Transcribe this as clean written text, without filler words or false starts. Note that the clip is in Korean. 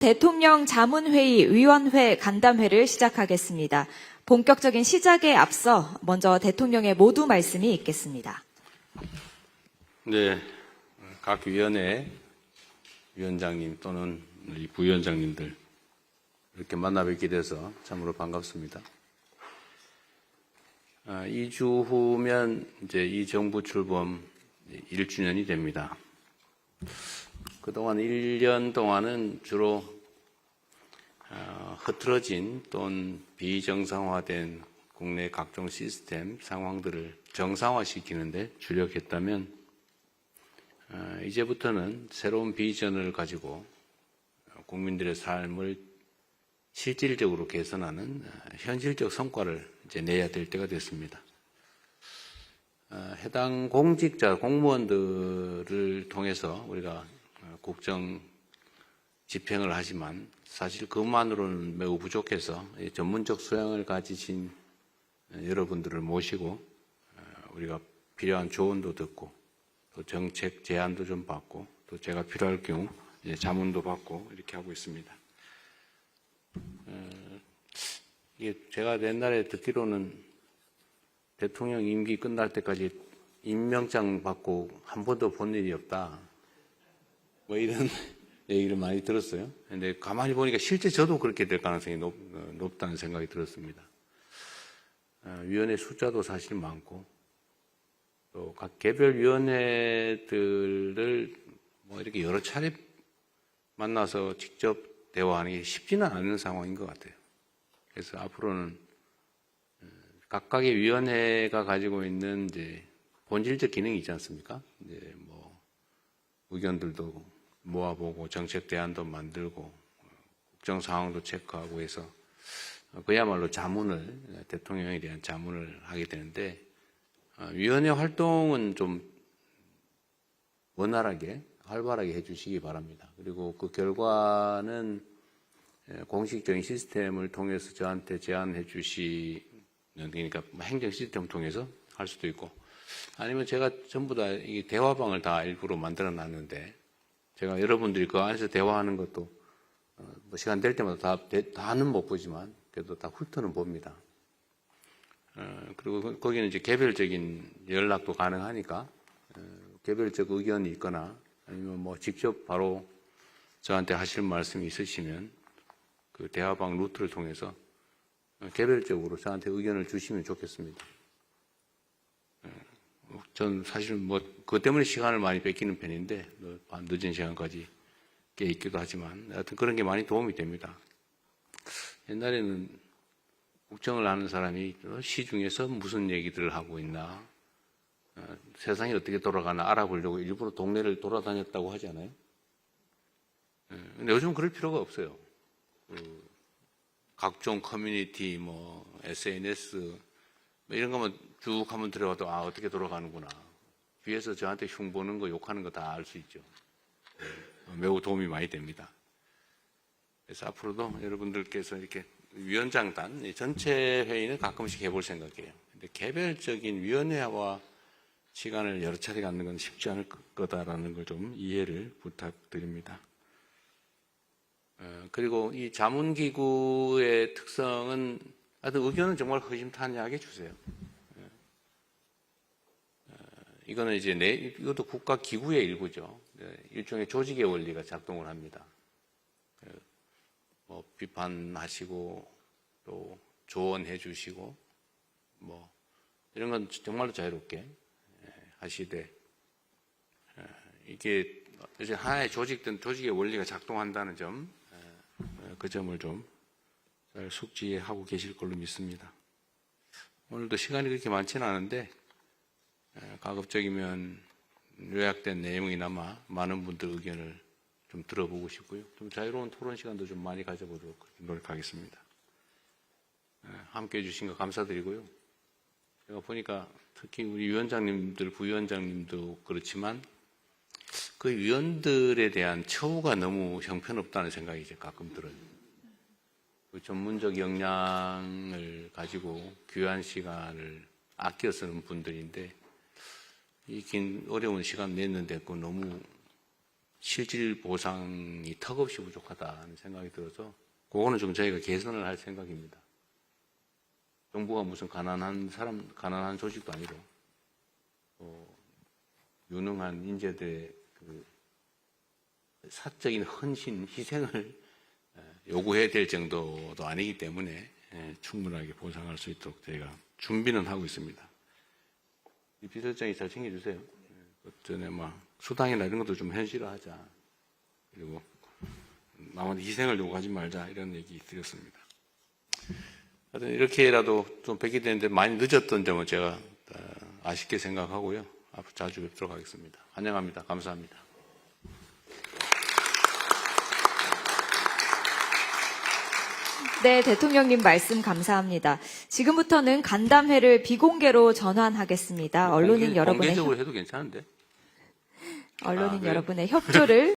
대통령 자문회의 위원회 간담회를 시작하겠습니다. 본격적인 시작에 앞서 먼저 대통령의 모두 말씀이 있겠습니다. 네, 각 위원회 위원장님 또는 이 부위원장님들 이렇게 만나 뵙게 돼서 참으로 반갑습니다. 2주 후면 이제 이 정부 출범 1주년이 됩니다. 그동안 1년 동안은 주로 흐트러진 또는 비정상화된 국내 각종 시스템 상황들을 정상화시키는데 주력했다면 이제부터는 새로운 비전을 가지고 국민들의 삶을 실질적으로 개선하는 현실적 성과를 이제 내야 될 때가 됐습니다. 해당 공직자, 공무원들을 통해서 우리가 국정 집행을 하지만 사실 그것만으로는 매우 부족해서 전문적 소양을 가지신 여러분들을 모시고 우리가 필요한 조언도 듣고 또 정책 제안도 좀 받고 또 제가 필요할 경우 이제 자문도 받고 이렇게 하고 있습니다. 이게 제가 옛날에 듣기로는 대통령 임기 끝날 때까지 임명장 받고 한 번도 본 일이 없다. 뭐 이런 얘기를 많이 들었어요. 근데 가만히 보니까 실제 저도 그렇게 될 가능성이 높다는 생각이 들었습니다. 위원회 숫자도 사실 많고 또 각 개별 위원회들을 뭐 이렇게 여러 차례 만나서 직접 대화하는 게 쉽지는 않은 상황인 것 같아요. 그래서 앞으로는 각각의 위원회가 가지고 있는 이제 본질적 기능이 있지 않습니까? 이제 뭐 의견들도 모아보고 정책 대안도 만들고 국정 상황도 체크하고 해서 그야말로 자문을 대통령에 대한 자문을 하게 되는데 위원회 활동은 좀 원활하게 활발하게 해주시기 바랍니다. 그리고 그 결과는 공식적인 시스템을 통해서 저한테 제안해 주시는 그러니까 행정 시스템을 통해서 할 수도 있고 아니면 제가 전부 다 이 대화방을 다 일부러 만들어 놨는데 제가 여러분들이 그 안에서 대화하는 것도 뭐 시간 될 때마다 다는 못 보지만 그래도 다 훑어는 봅니다. 그리고 거기는 이제 개별적인 연락도 가능하니까 개별적 의견이 있거나 아니면 뭐 직접 바로 저한테 하실 말씀이 있으시면 그 대화방 루트를 통해서 개별적으로 저한테 의견을 주시면 좋겠습니다. 전 사실 뭐 그것 때문에 시간을 많이 뺏기는 편인데 늦은 시간까지 깨 있기도 하지만 하여튼 그런 게 많이 도움이 됩니다. 옛날에는 국정을 하는 사람이 시중에서 무슨 얘기들을 하고 있나 세상이 어떻게 돌아가나 알아보려고 일부러 동네를 돌아다녔다고 하지 않아요? 근데 요즘은 그럴 필요가 없어요. 각종 커뮤니티, 뭐 SNS 뭐 이런 것만 쭉 한번 들어가도 어떻게 돌아가는구나. 뒤에서 저한테 흉 보는 거 욕하는 거 다 알 수 있죠. 매우 도움이 많이 됩니다. 그래서 앞으로도 여러분들께서 이렇게 위원장단 전체 회의는 가끔씩 해볼 생각이에요. 근데 개별적인 위원회와 시간을 여러 차례 갖는 건 쉽지 않을 거다라는 걸 좀 이해를 부탁드립니다. 그리고 이 자문기구의 특성은 하여튼 의견은 정말 허심탄회하게 주세요. 이거는 이제 이것도 국가기구의 일부죠. 일종의 조직의 원리가 작동을 합니다. 뭐 비판하시고 또 조언해 주시고 뭐 이런 건 정말로 자유롭게 하시되 이게 이제 하나의 조직의 원리가 작동한다는 점, 그 점을 좀 잘 숙지하고 계실 걸로 믿습니다. 오늘도 시간이 그렇게 많지는 않은데 가급적이면 요약된 내용이나마 많은 분들 의견을 좀 들어보고 싶고요. 좀 자유로운 토론 시간도 좀 많이 가져보도록 노력하겠습니다. 함께 해주신 거 감사드리고요. 제가 보니까 특히 우리 위원장님들, 부위원장님도 그렇지만 그 위원들에 대한 처우가 너무 형편없다는 생각이 이제 가끔 들어요. 그 전문적 역량을 가지고 귀한 시간을 아껴 쓰는 분들인데 이 긴 어려운 시간 냈는데 그 너무 실질 보상이 턱없이 부족하다는 생각이 들어서 그거는 좀 저희가 개선을 할 생각입니다. 정부가 무슨 가난한 조직도 아니고 유능한 인재들의 그 사적인 헌신, 희생을 요구해야 될 정도도 아니기 때문에 충분하게 보상할 수 있도록 저희가 준비는 하고 있습니다. 이 비서장이 잘 챙겨주세요. 전에 수당이나 이런 것도 좀 현실화하자. 그리고 남한테 희생을 요구하지 말자 이런 얘기 드렸습니다. 하여튼 이렇게라도 좀 뵙게 되는데 많이 늦었던 점은 제가 아쉽게 생각하고요. 앞으로 자주 뵙도록 하겠습니다. 환영합니다. 감사합니다. 네, 대통령님 말씀 감사합니다. 지금부터는 간담회를 비공개로 전환하겠습니다. 언론인 여러분의 공개적으로 해도 괜찮은데? 언론인 그래요? 여러분의 협조를